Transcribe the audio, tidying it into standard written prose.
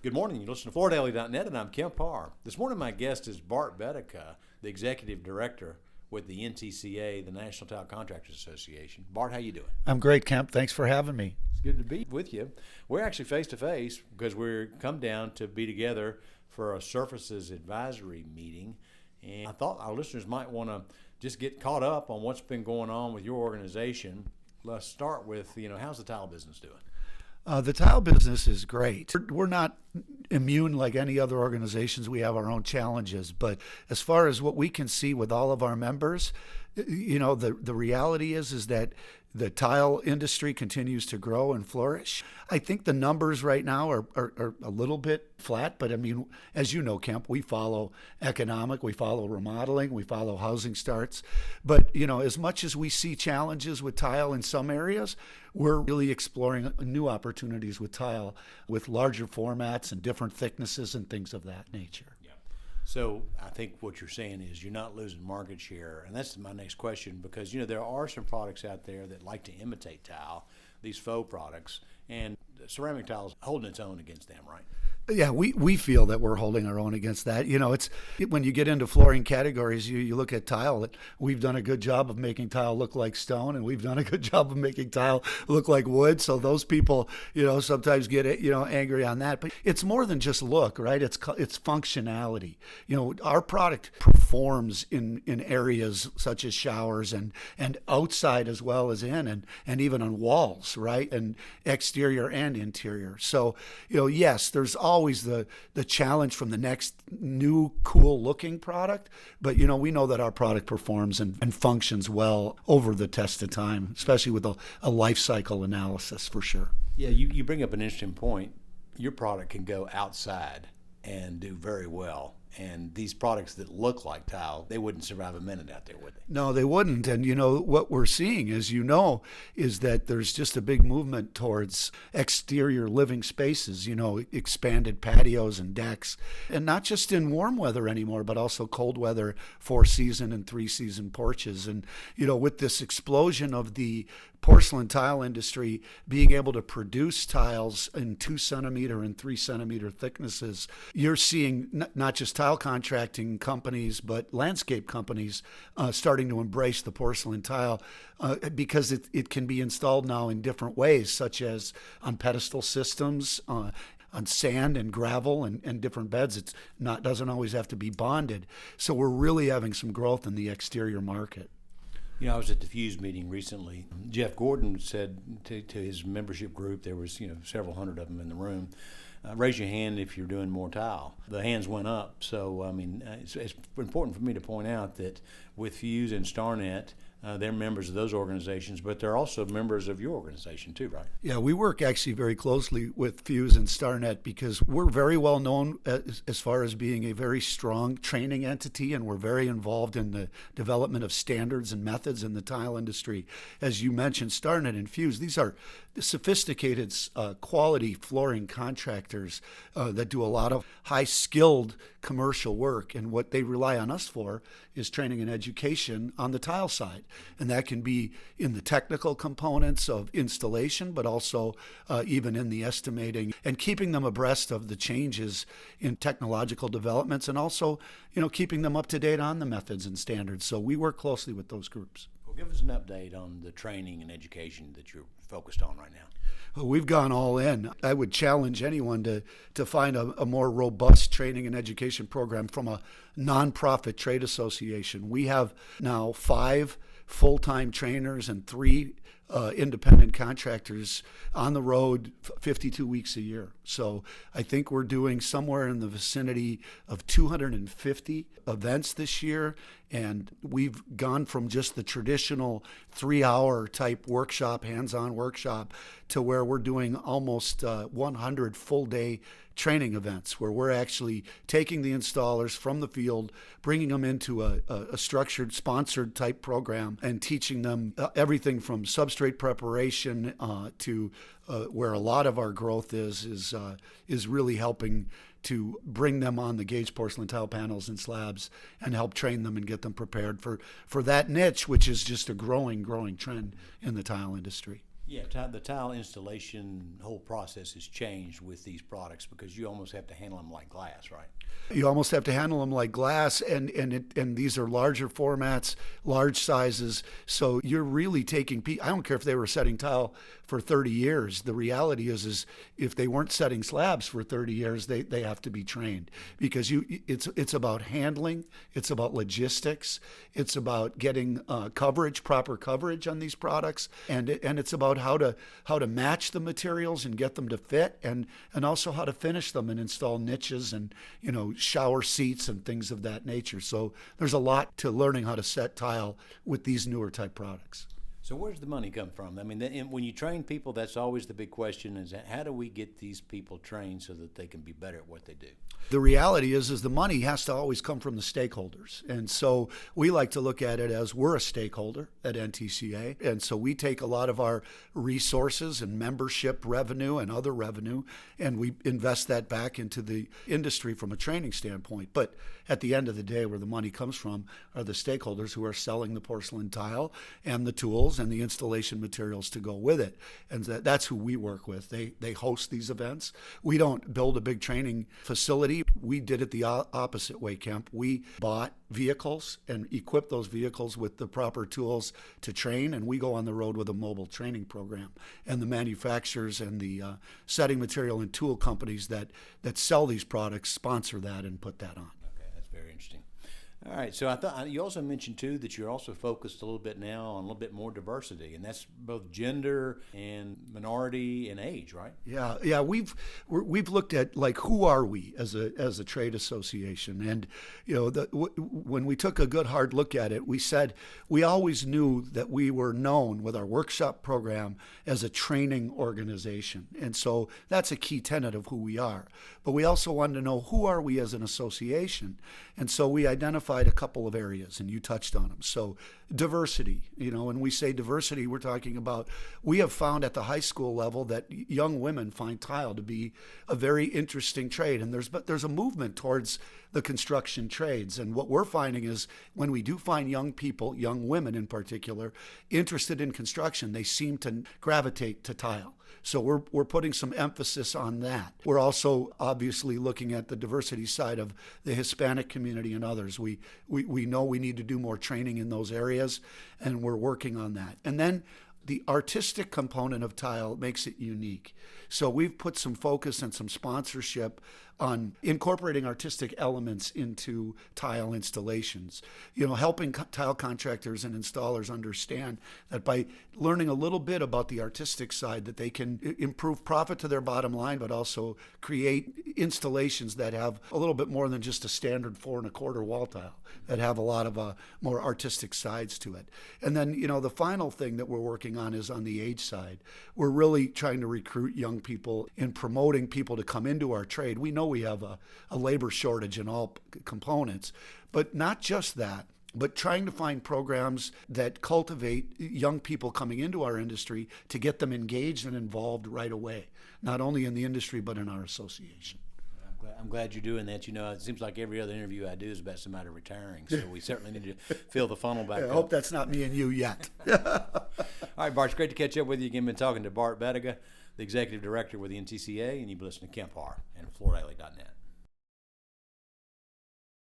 Good morning. You listen to FloorDaily.net, and I'm Kemp Harr. This morning, my guest is Bart Bettiga, the Executive Director with the NTCA, the National Tile Contractors Association. Bart, how you doing? I'm great, Kemp. Thanks for having me. It's good to be with you. We're actually face-to-face because we're come down to be together for a Surfaces Advisory meeting. And I thought our listeners might want to just get caught up on what's been going on with your organization. Let's start with, how's the tile business doing? The tile business is great. We're not immune like any other organizations. We have our own challenges. But as far as what we can see with all of our members, the reality is that the tile industry continues to grow and flourish. I think the numbers right now are a little bit flat, but I mean, as you know, Kemp, we follow economic, we follow remodeling, we follow housing starts. But, as much as we see challenges with tile in some areas, we're really exploring new opportunities with tile with larger formats and different thicknesses and things of that nature. So I think what you're saying is you're not losing market share, and that's my next question because there are some products out there that like to imitate tile, these faux products, and ceramic tile is holding its own against them, right? Yeah, we feel that we're holding our own against that. It's when you get into flooring categories, you look at tile. That we've done a good job of making tile look like stone, and we've done a good job of making tile look like wood. So those people, sometimes get angry on that. But it's more than just look, right? It's functionality. Our product performs in areas such as showers and outside as well as in and even on walls, right? And exterior and interior. So yes, there's always the challenge from the next new cool looking product, but we know that our product performs and functions well over the test of time, especially with a life cycle analysis for sure. Yeah, you bring up an interesting point. Your product can go outside and do very well. And these products that look like tile, they wouldn't survive a minute out there, would they? No, they wouldn't. And what we're seeing is that there's just a big movement towards exterior living spaces, expanded patios and decks, and not just in warm weather anymore, but also cold weather, 4-season and 3-season porches. And, with this explosion of the porcelain tile industry being able to produce tiles in 2-centimeter and 3-centimeter thicknesses, you're seeing not just tile contracting companies, but landscape companies starting to embrace the porcelain tile because it can be installed now in different ways, such as on pedestal systems, on sand and gravel and different beds. It doesn't always have to be bonded. So we're really having some growth in the exterior market. I was at the Fuse meeting recently. Jeff Gordon said to his membership group, there was several hundred of them in the room, raise your hand if you're doing more tile. The hands went up. So, it's important for me to point out that with Fuse and StarNet, they're members of those organizations, but they're also members of your organization too, right? Yeah, we work actually very closely with Fuse and StarNet because we're very well known as far as being a very strong training entity, and we're very involved in the development of standards and methods in the tile industry. As you mentioned, StarNet and Fuse, these are sophisticated quality flooring contractors that do a lot of high-skilled commercial work, and what they rely on us for is training and education on the tile side. And that can be in the technical components of installation, but also even in the estimating and keeping them abreast of the changes in technological developments, and also, keeping them up to date on the methods and standards. So we work closely with those groups. Well, give us an update on the training and education that you're focused on right now. Well, we've gone all in. I would challenge anyone to find a more robust training and education program from a nonprofit trade association. We have now 5 full-time trainers and 3 independent contractors on the road 52 weeks a year. So I think we're doing somewhere in the vicinity of 250 events this year. And we've gone from just the traditional 3-hour type workshop, hands-on workshop, to where we're doing almost 100 full-day training events where we're actually taking the installers from the field, bringing them into a structured, sponsored type program and teaching them everything from substrate preparation to where a lot of our growth is really helping to bring them on the gauge porcelain tile panels and slabs and help train them and get them prepared for that niche, which is just a growing trend in the tile industry. Yeah, the tile installation whole process has changed with these products because you almost have to handle them like glass, right? You almost have to handle them like glass, and these are larger formats, large sizes. So you're really taking. I don't care if they were setting tile for 30 years. The reality is if they weren't setting slabs for 30 years, they have to be trained because it's about handling, it's about logistics, it's about getting coverage, proper coverage on these products, and it's about how to match the materials and get them to fit, and also how to finish them and install niches and shower seats and things of that nature. So there's a lot to learning how to set tile with these newer type products. So where does the money come from? I mean, when you train people, that's always the big question: is how do we get these people trained so that they can be better at what they do? The reality is the money has to always come from the stakeholders. And so we like to look at it as we're a stakeholder at NTCA. And so we take a lot of our resources and membership revenue and other revenue, and we invest that back into the industry from a training standpoint. But at the end of the day, where the money comes from are the stakeholders who are selling the porcelain tile and the tools and the installation materials to go with it. And that's who we work with. They host these events. We don't build a big training facility. We did it the opposite way, Kemp. We bought vehicles and equipped those vehicles with the proper tools to train, and we go on the road with a mobile training program. And the manufacturers and the setting material and tool companies that sell these products sponsor that and put that on. Okay, that's very interesting. All right, so I thought you also mentioned too that you're also focused a little bit now on a little bit more diversity, and that's both gender and minority and age, right? Yeah. We've looked at like who are we as a trade association, and when we took a good hard look at it, we said we always knew that we were known with our workshop program as a training organization, and so that's a key tenet of who we are. But we also wanted to know who are we as an association, and so we identified a couple of areas, and you touched on them. So diversity, when we say diversity, we're talking about, we have found at the high school level that young women find tile to be a very interesting trade, and there's a movement towards the construction trades. And what we're finding is when we do find young people, young women in particular, interested in construction, they seem to gravitate to tile. So we're putting some emphasis on that. We're also obviously looking at the diversity side of the Hispanic community and others. We know we need to do more training in those areas, and we're working on that. And then the artistic component of tile makes it unique. So we've put some focus and some sponsorship on incorporating artistic elements into tile installations. Helping tile contractors and installers understand that by learning a little bit about the artistic side, that they can improve profit to their bottom line, but also create installations that have a little bit more than just a standard 4 1/4 wall tile, that have a lot of more artistic sides to it. And then, the final thing that we're working on is on the age side. We're really trying to recruit young people and promoting people to come into our trade. We know we have a labor shortage in all components, but not just that, but trying to find programs that cultivate young people coming into our industry to get them engaged and involved right away, not only in the industry, but in our association. I'm glad you're doing that. It seems like every other interview I do is about somebody retiring, so we certainly need to fill the funnel back up. I hope that's not me and you yet. All right, Bart, it's great to catch up with you again. Been talking to Bart Bettiga, the Executive Director with the NTCA, and you've been listening to Kemp Harr and FloorDaily.net.